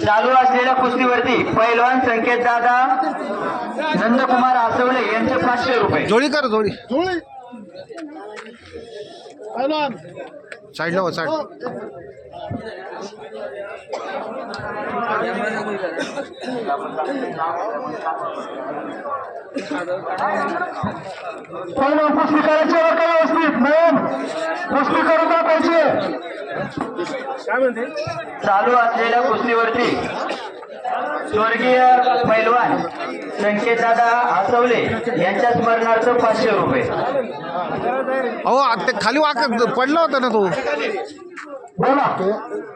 चालू असलेल्या कुस्तीवरती पैलवान संकेत दादा नंदकुमार आसवले यांचे 500 रुपये। जोडी कर जोडी साइड ला साइड कुस्ती करायची व्यवस्थित मॅम कुस्ती करू का पाहिजे। चालू असलेल्या कुस्तीवरती स्वर्गीय पैलवान संकेतदादा आसवले यांच्या स्मरणार्थ 500 रुपये। अहो ते खाली वाक पडला होता ना तो बोला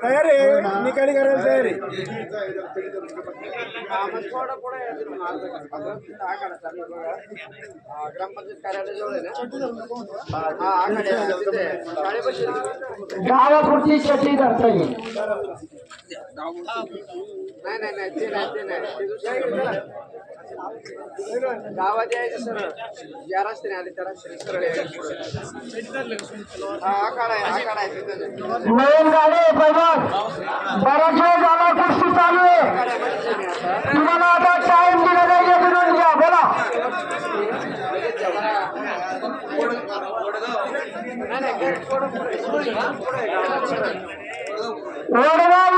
तयार आहे निकाली करायला तयार आहे। ग्रामपंचायत कार्यालयाजवळ गावापुरती चटी धरता येईल। नाही ते नाही गावात यायचं सर या रस्त्याने आले त्या रस्त्याने सरळ आखाडा आहे नवीन गाडी पैलवान बराच वेळ झाला कुस्ती चालू आहे। तुम्हाला आता टाइम दिला नाही म्हणून घ्या बोला। वडगाव